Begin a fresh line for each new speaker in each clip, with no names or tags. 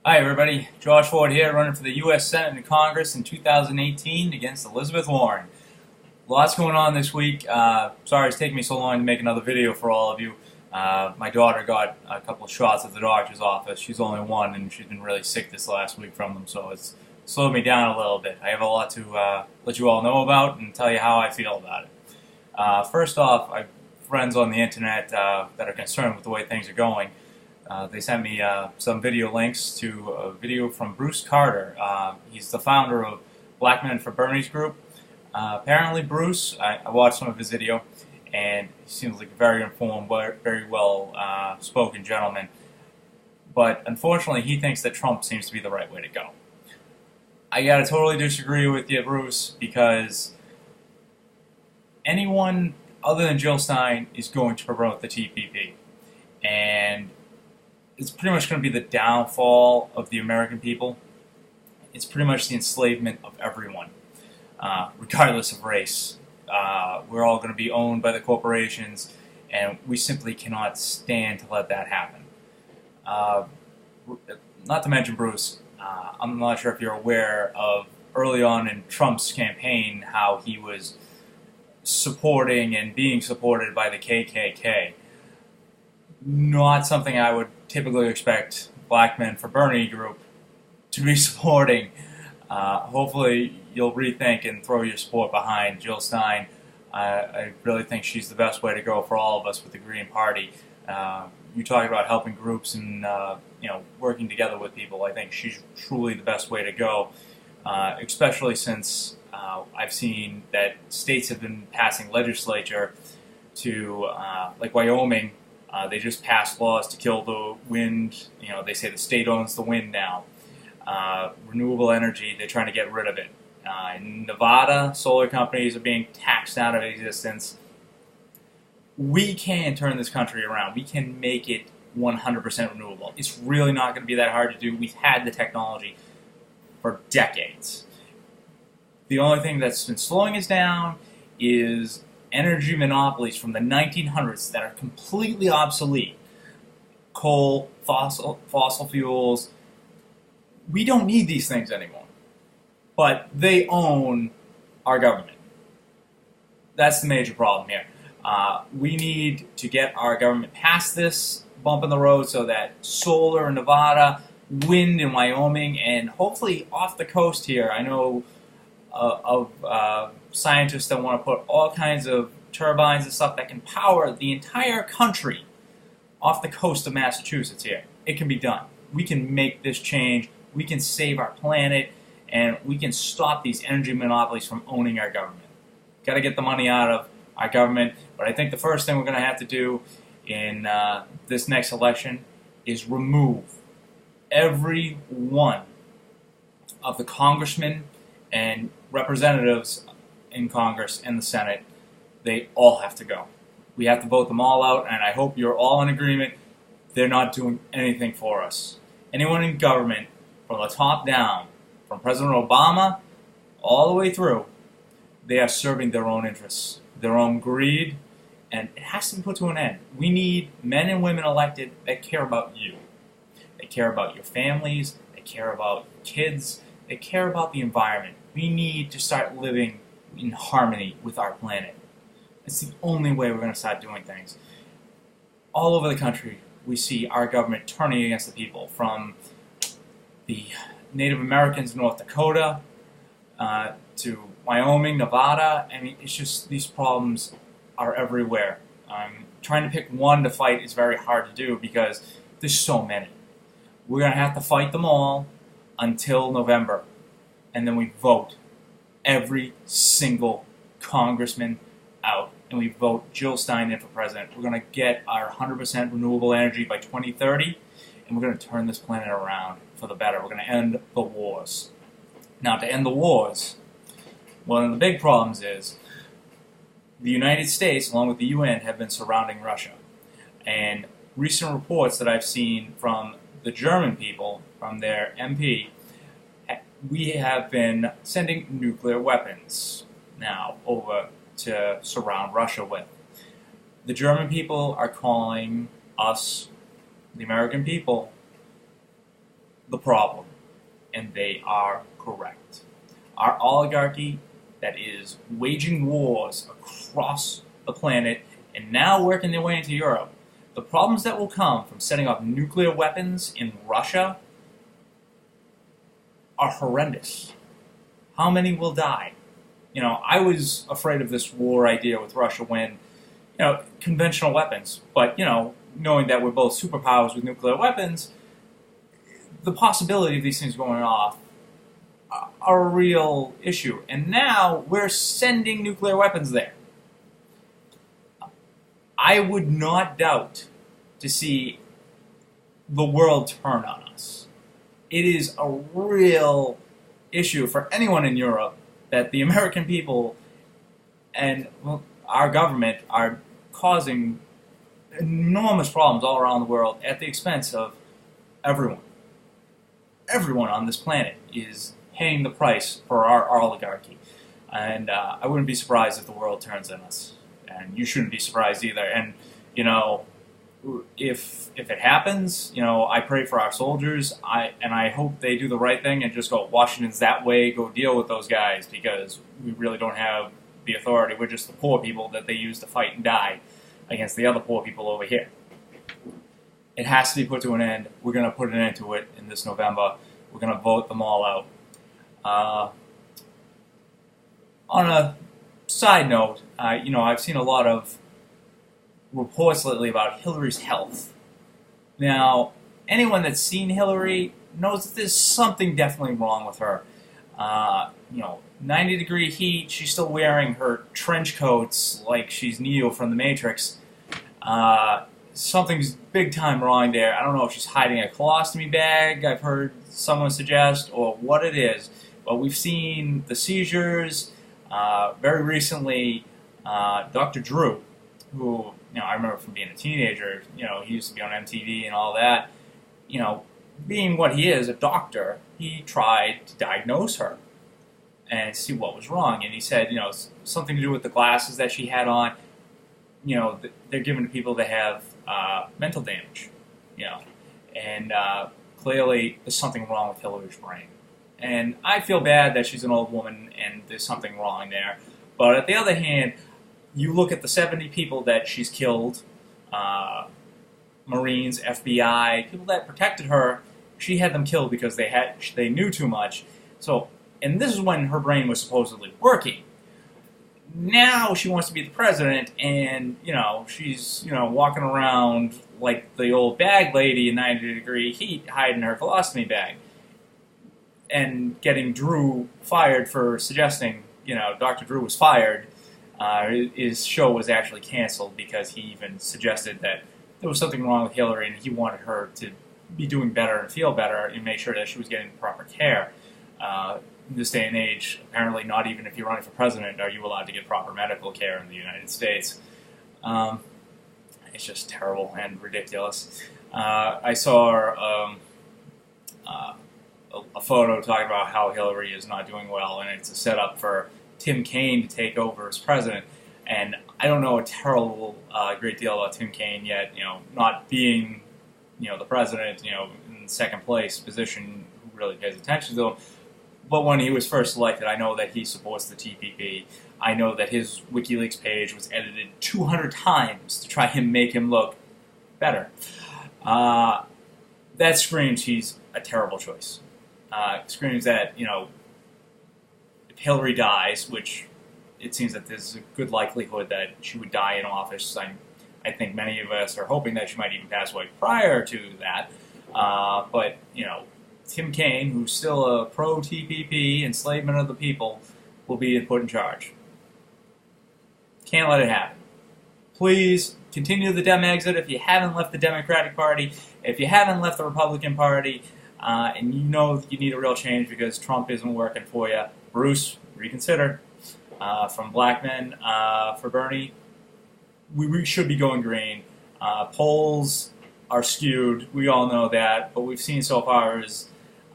Hi everybody, Josh Ford here, running for the U.S. Senate and Congress in 2018 against Elizabeth Warren. Lots going on this week. Sorry it's taking me so long to make another video for all of you. My daughter got a couple of shots at the doctor's office. She's only one and she's been really sick this last week from them, so it's slowed me down a little bit. I have a lot to let you all know about and tell you how I feel about it. First off, I have friends on the internet that are concerned with the way things are going. They sent me some video links to a video from Bruce Carter. He's the founder of Black Men for Bernie's group. Apparently Bruce, I watched some of his video, and he seems like a very informed, very well spoken gentleman. But unfortunately, he thinks that Trump seems to be the right way to go. I gotta totally disagree with you, Bruce, because anyone other than Jill Stein is going to promote the TPP. And it's pretty much going to be the downfall of the American people. It's pretty much the enslavement of everyone, regardless of race. We're all going to be owned by the corporations, and we simply cannot stand to let that happen. Not to mention, Bruce, I'm not sure if you're aware of early on in Trump's campaign how he was supporting and being supported by the KKK. Not something I would typically expect Black Men for Bernie group to be supporting. Hopefully you'll rethink and throw your support behind Jill Stein. I really think she's the best way to go for all of us with the Green Party. You talk about helping groups and working together with people. I think she's truly the best way to go, especially since I've seen that states have been passing legislature to, like Wyoming. They just passed laws to kill the wind. They say the state owns the wind now. Renewable energy, they're trying to get rid of it. In Nevada, solar companies are being taxed out of existence. We can turn this country around. We can make it 100% renewable. It's really not going to be that hard to do. We've had the technology for decades. The only thing that's been slowing us down is energy monopolies from the 1900s that are completely obsolete. Coal, fossil fuels. We don't need these things anymore. But they own our government. That's the major problem here. We need to get our government past this bump in the road so that solar in Nevada, wind in Wyoming, and hopefully off the coast here, I know of scientists that want to put all kinds of turbines and stuff that can power the entire country off the coast of Massachusetts here. It can be done. We can make this change. We can save our planet, and we can stop these energy monopolies from owning our government. Got to get the money out of our government, but I think the first thing we're going to have to do in this next election is remove every one of the congressmen and representatives in Congress and the Senate. They all have to go. We have to vote them all out, and I hope you're all in agreement. They're not doing anything for us. Anyone in government, from the top down, from President Obama all the way through, they are serving their own interests, their own greed, and it has to be put to an end. We need men and women elected that care about you. They care about your families. They care about kids. They care about the environment. We need to start living in harmony with our planet. It's the only way we're going to start doing things. All over the country, we see our government turning against the people, from the Native Americans in North Dakota to Wyoming, Nevada. I mean, it's just these problems are everywhere. Trying to pick one to fight is very hard to do because there's so many. We're going to have to fight them all until November, and then we vote every single congressman out, and we vote Jill Stein in for president. We're going to get our 100% renewable energy by 2030, and we're going to turn this planet around for the better. We're going to end the wars. Now, to end the wars, one of the big problems is the United States, along with the UN, have been surrounding Russia. And recent reports that I've seen from the German people, from their MP, we have been sending nuclear weapons now over to surround Russia with. The German people are calling us, the American people, the problem, and they are correct. Our oligarchy that is waging wars across the planet and now working their way into Europe, the problems that will come from setting up nuclear weapons in Russia are horrendous. How many will die? I was afraid of this war idea with Russia when, conventional weapons, but, knowing that we're both superpowers with nuclear weapons, the possibility of these things going off are a real issue. And now we're sending nuclear weapons there. I would not doubt to see the world turn on us. It is a real issue for anyone in Europe that the American people and our government are causing enormous problems all around the world at the expense of everyone. Everyone on this planet is paying the price for our oligarchy. And I wouldn't be surprised if the world turns on us. And you shouldn't be surprised either. And, if it happens, I pray for our soldiers. I hope they do the right thing and just go, Washington's that way, go deal with those guys, because we really don't have the authority. We're just the poor people that they use to fight and die against the other poor people over here. It has to be put to an end. We're going to put an end to it in this November. We're going to vote them all out. On a side note, I've seen a lot of reports lately about Hillary's health. Now, anyone that's seen Hillary knows that there's something definitely wrong with her. 90-degree heat, she's still wearing her trench coats like she's Neo from The Matrix. Something's big time wrong there. I don't know if she's hiding a colostomy bag, I've heard someone suggest, or what it is. But we've seen the seizures. Very recently, Dr. Drew, who I remember from being a teenager, he used to be on MTV and all that. Being what he is, a doctor, he tried to diagnose her and see what was wrong. And he said, something to do with the glasses that she had on. They're given to people that have mental damage, and clearly there's something wrong with Hillary's brain. And I feel bad that she's an old woman and there's something wrong there. But at the other hand, you look at the 70 people that she's killed, Marines, FBI, people that protected her, she had them killed because they knew too much. So, and this is when her brain was supposedly working. Now she wants to be the president, and, she's, walking around like the old bag lady in 90-degree heat, hiding her colostomy bag. And getting Drew fired for suggesting, Dr. Drew was fired. His show was actually canceled because he even suggested that there was something wrong with Hillary and he wanted her to be doing better and feel better and make sure that she was getting the proper care. In this day and age, apparently not even if you're running for president are you allowed to get proper medical care in the United States. It's just terrible and ridiculous. I saw a photo talking about how Hillary is not doing well, and it's a setup for Tim Kaine to take over as president. And I don't know a great deal about Tim Kaine yet. Not being, the president, in second place position, who really pays attention to him. But when he was first elected, I know that he supports the TPP. I know that his WikiLeaks page was edited 200 times to try and make him look better. That screams he's a terrible choice. Screams that, if Hillary dies, which it seems that there's a good likelihood that she would die in office. I think many of us are hoping that she might even pass away prior to that. But, Tim Kaine, who's still a pro-TPP enslavement of the people, will be put in charge. Can't let it happen. Please continue the Dem exit if you haven't left the Democratic Party, if you haven't left the Republican Party, and you know you need a real change because Trump isn't working for you. Bruce, reconsider. From Black Men for Bernie, we should be going green. Polls are skewed. We all know that. But we've seen so far is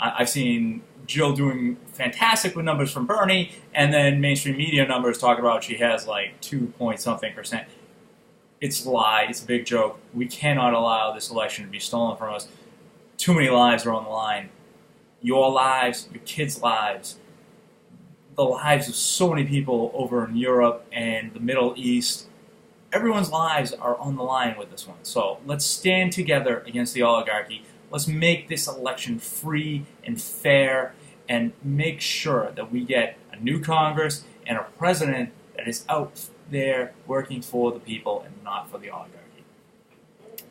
I've seen Jill doing fantastic with numbers from Bernie, and then mainstream media numbers talking about she has like 2-point-something%. It's a lie. It's a big joke. We cannot allow this election to be stolen from us. Too many lives are on the line. your lives, your kids' lives, the lives of so many people over in Europe and the Middle East. Everyone's lives are on the line with this one. So let's stand together against the oligarchy. Let's make this election free and fair and make sure that we get a new Congress and a president that is out there working for the people and not for the oligarchy.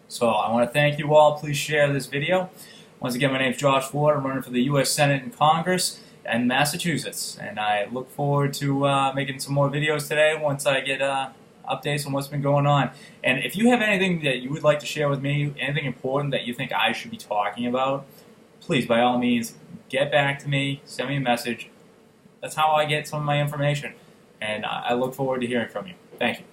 So I want to thank you all. Please share this video. Once again, my name is Josh Ford. I'm running for the U.S. Senate and Congress in Massachusetts. And I look forward to making some more videos today once I get updates on what's been going on. And if you have anything that you would like to share with me, anything important that you think I should be talking about, please, by all means, get back to me, send me a message. That's how I get some of my information. And I look forward to hearing from you. Thank you.